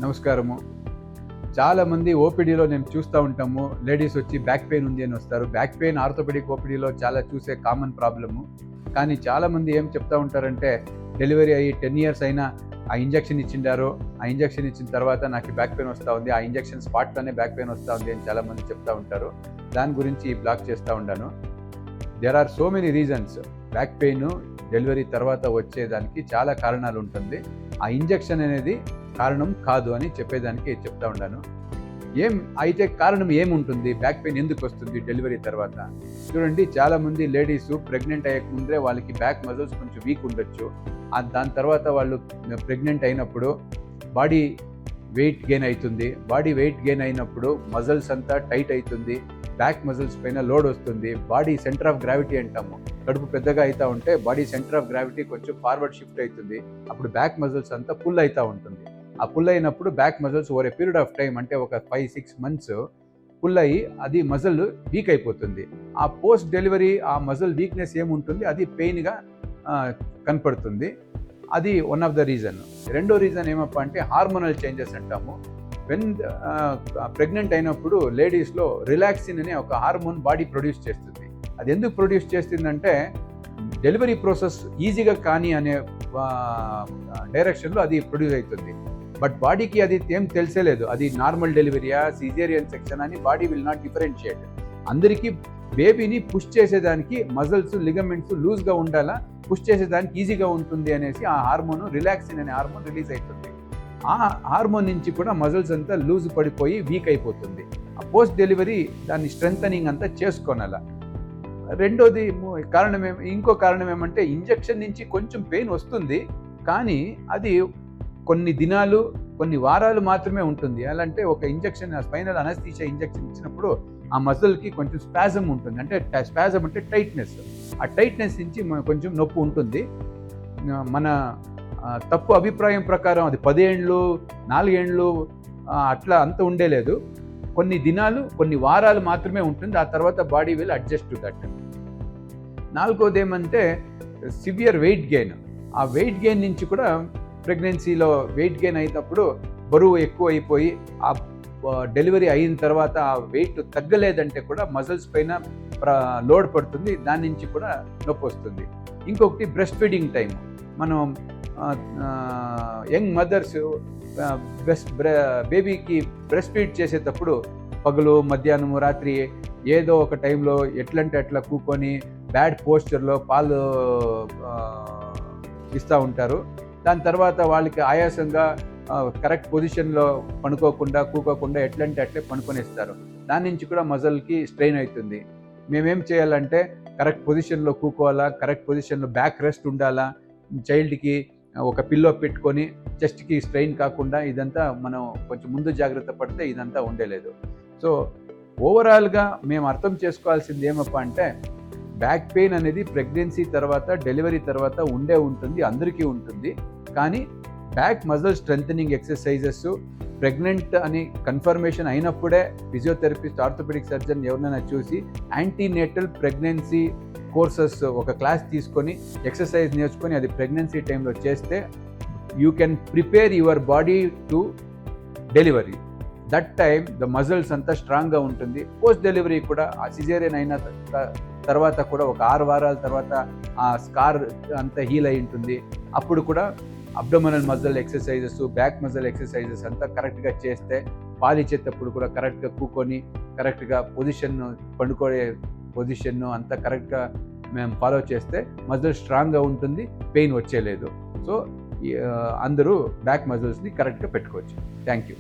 నమస్కారము. చాలామంది ఓపీడీలో నేను చూస్తూ ఉంటాము. లేడీస్ వచ్చి బ్యాక్ పెయిన్ ఉంది అని వస్తారు. బ్యాక్ పెయిన్ ఆర్థోపెడిక్ ఓపీడీలో చాలా చూసే కామన్ ప్రాబ్లము. కానీ చాలామంది ఏం చెప్తూ ఉంటారంటే, డెలివరీ అయ్యి 10 years అయినా ఆ ఇంజెక్షన్ ఇచ్చిండారు, ఆ ఇంజెక్షన్ ఇచ్చిన తర్వాత నాకు బ్యాక్ పెయిన్ వస్తూ ఉంది, ఆ ఇంజెక్షన్ స్పాట్లోనే బ్యాక్ పెయిన్ వస్తూ ఉంది అని చాలామంది చెప్తూ ఉంటారు. దాని గురించి బ్లాక్ చేస్తూ ఉన్నాను. There are so many reasons. Back pain delivery తర్వాత వచ్చేదానికి చాలా కారణాలు ఉంటుంది. ఆ ఇంజెక్షన్ అనేది కారణం కాదు అని చెప్పేదానికి చెప్తా ఉన్నాను. అయితే కారణం ఏముంటుంది, బ్యాక్ పెయిన్ ఎందుకు వస్తుంది డెలివరీ తర్వాత? చూడండి, చాలామంది లేడీస్ ప్రెగ్నెంట్ అయ్యకముందే వాళ్ళకి బ్యాక్ మజిల్స్ కొంచెం వీక్ ఉండొచ్చు. దాని తర్వాత వాళ్ళు ప్రెగ్నెంట్ అయినప్పుడు బాడీ వెయిట్ గెయిన్ అవుతుంది. బాడీ వెయిట్ గెయిన్ అయినప్పుడు మజిల్స్ అంతా టైట్ అవుతుంది, బ్యాక్ మజిల్స్ పైన లోడ్ వస్తుంది. బాడీ సెంటర్ ఆఫ్ గ్రావిటీ అంటాము. కడుపు పెద్దగా అవుతూ ఉంటే బాడీ సెంటర్ ఆఫ్ గ్రావిటీ కొంచెం ఫార్వర్డ్ షిఫ్ట్ అవుతుంది. అప్పుడు బ్యాక్ మజిల్స్ అంతా పుల్ అవుతూ ఉంటుంది. ఆ పుల్ అయినప్పుడు back muscles over a period of time, అంటే ఒక 5-6 months పుల్ అయ్యి అది మజిల్ వీక్ అయిపోతుంది. ఆ పోస్ట్ డెలివరీ ఆ మజిల్ వీక్నెస్ ఏముంటుంది, అది పెయిన్గా కనపడుతుంది. అది వన్ ఆఫ్ ద రీజన్. రెండో రీజన్ ఏమప్ప అంటే హార్మోనల్ చేంజెస్ అంటాము. వెన్ ప్రెగ్నెంట్ అయినప్పుడు లేడీస్లో రిలాక్సిన్ అనే ఒక హార్మోన్ బాడీ ప్రొడ్యూస్ చేస్తుంది. అది ఎందుకు ప్రొడ్యూస్ చేస్తుందంటే, డెలివరీ ప్రాసెస్ ఈజీగా కానీ అనే డైరెక్షన్లో అది ప్రొడ్యూస్ అవుతుంది. బట్ బాడీకి అది ఏం తెలిసేలేదు, అది నార్మల్ డెలివరీయా సిజేరియన్ సెక్షన్ అని బాడీ విల్ నాట్ డిఫరెన్షియేట్. అందరికీ బేబీని పుష్ చేసేదానికి మజిల్స్ లిగమెంట్స్ లూజ్గా ఉండాలా, పుష్ చేసేదానికి ఈజీగా ఉంటుంది అనేసి ఆ హార్మోన్ రిలాక్సిన్ అనే హార్మోన్ రిలీజ్ అవుతుంది. ఆ హార్మోన్ నుంచి కూడా మజిల్స్ అంతా లూజ్ పడిపోయి వీక్ అయిపోతుంది. ఆ పోస్ట్ డెలివరీ దాన్ని స్ట్రెంథనింగ్ అంతా చేసుకోనాల. రెండోది ఇంకో కారణం ఏమంటే, ఇంజెక్షన్ నుంచి కొంచెం పెయిన్ వస్తుంది, కానీ అది కొన్ని దినాలు కొన్ని వారాలు మాత్రమే ఉంటుంది. ఎలా అంటే, ఒక ఇంజెక్షన్ స్పైనల్ అనస్థీషియా ఇంజెక్షన్ ఇచ్చినప్పుడు ఆ మజిల్కి కొంచెం స్పాజమ్ ఉంటుంది. అంటే స్పాజమ్ అంటే టైట్నెస్. ఆ టైట్నెస్ నుంచి కొంచెం నొప్పి ఉంటుంది. మన తప్పు అభిప్రాయం ప్రకారం అది 10 ఏళ్ళు 4 ఏళ్ళు అట్లా అంత ఉండేలేదు. కొన్ని దినాలు కొన్ని వారాలు మాత్రమే ఉంటుంది. ఆ తర్వాత body will adjust to that. నాలుగోది ఏమంటే సివియర్ వెయిట్ గెయిన్. ఆ వెయిట్ గెయిన్ నుంచి కూడా, ప్రెగ్నెన్సీలో వెయిట్ గెయిన్ అయినప్పుడు బరువు ఎక్కువ అయిపోయి ఆ డెలివరీ అయిన తర్వాత ఆ వెయిట్ తగ్గలేదంటే కూడా మజిల్స్ పైన లోడ్ పడుతుంది, దాని నుంచి కూడా నొప్పి వస్తుంది. ఇంకొకటి బ్రెస్ట్ ఫీడింగ్ టైం. మనం యంగ్ మదర్స్ బేబీకి బ్రెస్ట్ ఫీడ్ చేసేటప్పుడు పగలు మధ్యాహ్నము రాత్రి ఏదో ఒక టైంలో ఎట్లంటే అట్లా కూకొని బ్యాడ్ పోస్చర్లో పాలు ఇస్తూ ఉంటారు. దాని తర్వాత వాళ్ళకి ఆయాసంగా కరెక్ట్ పొజిషన్లో కూకోకుండా ఎట్లంటే అట్లే పనుకొనిస్తారు. దాని నుంచి కూడా మజిల్కి స్ట్రెయిన్ అవుతుంది. మేమేం చేయాలంటే, కరెక్ట్ పొజిషన్లో కూకోవాలా, కరెక్ట్ పొజిషన్లో బ్యాక్ రెస్ట్ ఉండాలా, చైల్డ్కి ఒక పిల్లో పెట్టుకొని చెస్ట్కి స్ట్రెయిన్ కాకుండా, ఇదంతా మనం కొంచెం ముందు జాగ్రత్త పడితే ఇదంతా ఉండలేదు. సో ఓవరాల్గా మేము అర్థం చేసుకోవాల్సింది ఏమప్ప అంటే, బ్యాక్ పెయిన్ అనేది ప్రెగ్నెన్సీ తర్వాత డెలివరీ తర్వాత ఉంటుంది, అందరికీ ఉంటుంది. కానీ back muscle strengthening exercises pregnant అని కన్ఫర్మేషన్ అయినప్పుడే ఫిజియోథెరపిస్ట్, ఆర్థోపెడిక్ సర్జన్ ఎవరినైనా చూసి యాంటీనేటల్ ప్రెగ్నెన్సీ కోర్సెస్ ఒక క్లాస్ తీసుకొని ఎక్సర్సైజ్ నేర్చుకొని అది ప్రెగ్నెన్సీ టైంలో చేస్తే you can prepare your body to delivery. That time the muscles అంతా స్ట్రాంగ్గా ఉంటుంది. పోస్ట్ డెలివరీ కూడా ఆ సిజేరియన్ అయిన తర్వాత కూడా ఒక 6 వారాల తర్వాత ఆ స్కార్ అంతా హీల్ అయి ఉంటుంది. అప్పుడు కూడా abdominal muscle exercises, back muscle exercises అంతా కరెక్ట్గా చేస్తే, పాలిచ్చేటప్పుడు కూడా కరెక్ట్గా కూకొని కరెక్ట్గా పండుకోడే పొజిషన్ అంతా కరెక్ట్గా మేము ఫాలో చేస్తే మజిల్ స్ట్రాంగ్గా ఉంటుంది, పెయిన్ వచ్చేలేదు. సో అందరూ బ్యాక్ మజిల్స్ని కరెక్ట్గా పెట్టుకోవచ్చు. Thank you.